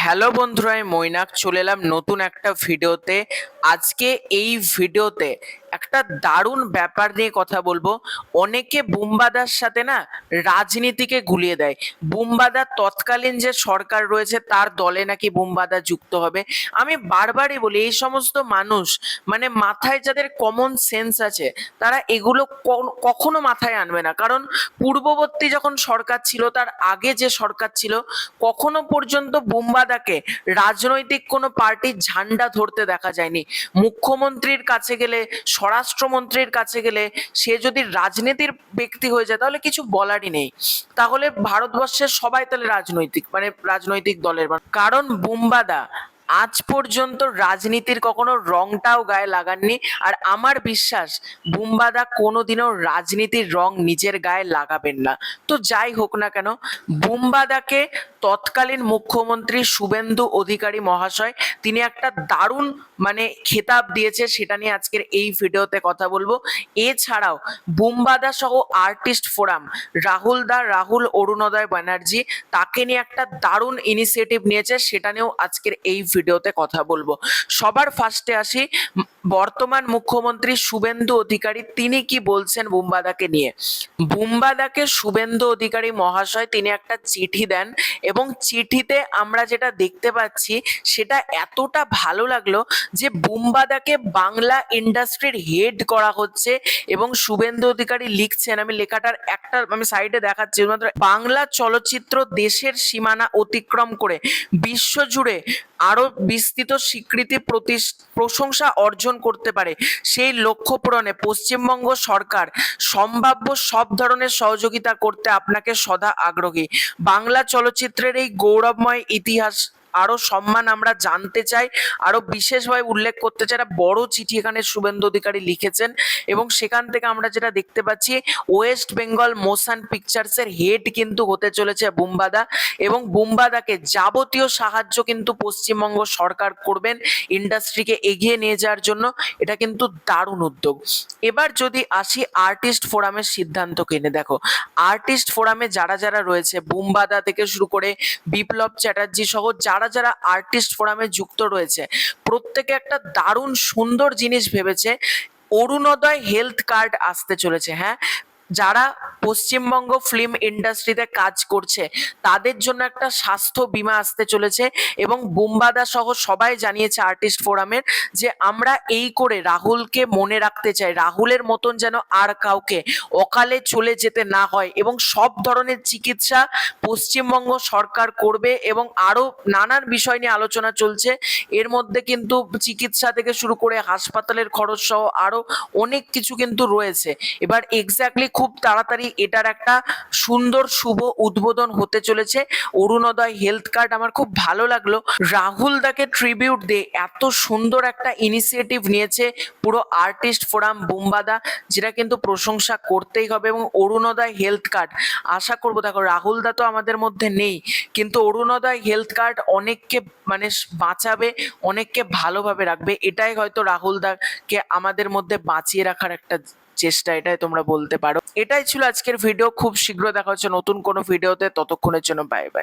Hello বন্ধুরা, আমি মৈনাক চলে এলাম নতুন একটা ভিডিওতে। আজকে এই ভিডিওতে একটা দারুণ ব্যাপার নিয়ে কথা বলবো। অনেকে বুম্বাদার সাথে না রাজনীতিকে গুলিয়ে দেয়। বুম্বাদা তৎকালীন যে সরকার রয়েছে তার দলে নাকি বুম্বাদা যুক্ত হবে। আমি বারবারই বলি, এই সমস্ত মানুষ মানে মাথায় যাদের কমন সেন্স আছে তারা এগুলো কখনো মাথায় আনবে না। কারণ পূর্ববর্তী যখন সরকার ছিল, তার আগে যে সরকার ছিল, কখনো পর্যন্ত বুম্বাদাকে রাজনৈতিক কোনো পার্টির ঝান্ডা ধরতে দেখা যায়নি। মুখ্যমন্ত্রীর কাছে গেলে, স্বরাষ্ট্রমন্ত্রীর কাছে গেলে সে যদি রাজনীতির ব্যক্তি হয়ে যায় তাহলে কিছু বলারই নেই। তাহলে ভারতবর্ষের সবাই তাহলে রাজনৈতিক রাজনৈতিক দলের কারণ বুম্বাদা আজ পর্যন্ত রাজনীতির কখনো রংটাও গায়ে লাগাননি। আর আমার বিশ্বাস বুম্বাদা কোনোদিনও রাজনীতির রং নিজের গায়ে লাগাবেন না। তো যাই হোক না কেন, বুম্বাদাকে তৎকালীন মুখ্যমন্ত্রী শুভেন্দু অধিকারী মহাশয় তিনি একটা দারুণ খেতাব দিয়েছে, সেটা নিয়ে আজকের এই ভিডিওতে কথা বলবো। এছাড়াও বুম্বাদা সহ আর্টিস্ট ফোরাম, রাহুল অরুণোদয় ব্যানার্জি, তাকে নিয়ে একটা দারুণ ইনিশিয়েটিভ নিয়েছে, সেটা নিয়েও আজকের এই ভিডিওতে কথা বলবো। সবার ফার্স্টে আসি বর্তমান মুখ্যমন্ত্রী শুভেন্দু অধিকারী, তিনি কি বলছেন বুম্বাদাকে নিয়ে। বুম্বাদাকে শুভেন্দু অধিকারী মহাশয় তিনি একটা চিঠি দেন, এবং চিঠিতে আমরা যেটা দেখতে পাচ্ছি সেটা এতটা ভালো লাগলো যে বুম্বাদাকে বাংলা ইন্ডাস্ট্রির হেড করা হচ্ছে। এবং শুভেন্দু অধিকারী লিখছেন, আমি লেখাটার একটা আমি সাইডে দেখাচ্ছি, বাংলা চলচ্চিত্র দেশের সীমানা অতিক্রম করে বিশ্বজুড়ে আরো বিস্তৃত স্বীকৃতি প্রশংসা অর্জন করতে পারে, সেই লক্ষ্য পূরণে পশ্চিমবঙ্গ সরকার সম্ভাব্য সব ধরনের সহযোগিতা করতে আপনাকে সদা আগ্রহী। বাংলা চলচ্চিত্রের এই গৌরবময় ইতিহাস আরো সম্মান আমরা জানতে চাই, আরো বিশেষভাবে উল্লেখ করতে চাই। একটা বড় চিঠি এখানে শুভেন্দু অধিকারী লিখেছেন, এবং সেখান থেকে আমরা যেটা দেখতে পাচ্ছি ওয়েস্ট বেঙ্গল মোশন পিকচার্সের হেড কিন্তু হতে চলেছে বুম্বাদা, এবং বুম্বাদাকে যাবতীয় সাহায্য কিন্তু পশ্চিমবঙ্গ সরকার করবেন ইন্ডাস্ট্রিকে এগিয়ে নিয়ে যাওয়ার জন্য। এটা কিন্তু দারুণ উদ্যোগ। এবার যদি আসি আর্টিস্ট ফোরামের সিদ্ধান্তকে নিয়ে, দেখো আর্টিস্ট ফোরামে যারা যারা রয়েছে, বুম্বাদা থেকে শুরু করে বিপ্লব চ্যাটার্জি সহ যারা যারা আর্টিস্ট ফোরামে যুক্ত রয়েছে, প্রত্যেকে একটা দারুণ সুন্দর জিনিস ভেবেছে। অরুণোদয় হেলথ কার্ড আসতে চলেছে। হ্যাঁ, যারা পশ্চিমবঙ্গ ফিল্ম ইন্ডাস্ট্রিতে কাজ করছে তাদের জন্য একটা স্বাস্থ্য বীমা আসতে চলেছে। এবং বুম্বাদা সহ সবাই জানিয়েছে আর্টিস্ট ফোরামের যে আমরা এই করে রাহুলকে মনে রাখতে চাই, রাহুলের মতন যেন আর কাউকে অকালে চলে যেতে না হয়, এবং সব ধরনের চিকিৎসা পশ্চিমবঙ্গ সরকার করবে। এবং আরো নানান বিষয় নিয়ে আলোচনা চলছে, এর মধ্যে কিন্তু চিকিৎসা থেকে শুরু করে হাসপাতালের খরচ সহ আরো অনেক কিছু কিন্তু রয়েছে। এবার এক্স্যাক্টলি খুব তাড়াতাড়ি এটার একটা সুন্দর শুভ উদ্বোধন হতে চলেছে। অরুণোদয় হেলথ কার্ড আমার খুব ভালো লাগলো, রাহুল দাকে ট্রিবিউট দিয়ে এত সুন্দর একটা ইনিশিয়েটিভ নিয়েছে পুরো আর্টিস্ট ফোরাম বুম্বাদা, যেটা কিন্তু প্রশংসা করতেই হবে। এবং অরুণোদয় হেলথ কার্ড আশা করবো, দেখো রাহুল দা তো আমাদের মধ্যে নেই, কিন্তু অরুণোদয় হেলথ কার্ড অনেককে বাঁচাবে, অনেককে ভালোভাবে রাখবে। এটাই হয়তো রাহুল দাকে আমাদের মধ্যে বাঁচিয়ে রাখার একটা চেষ্টা, এটাই তোমরা বলতে পারো। এটাই ছিল আজকের ভিডিও। খুব শীঘ্র দেখা হচ্ছে নতুন কোনো ভিডিওতে, ততক্ষণের জন্য বাই বাই।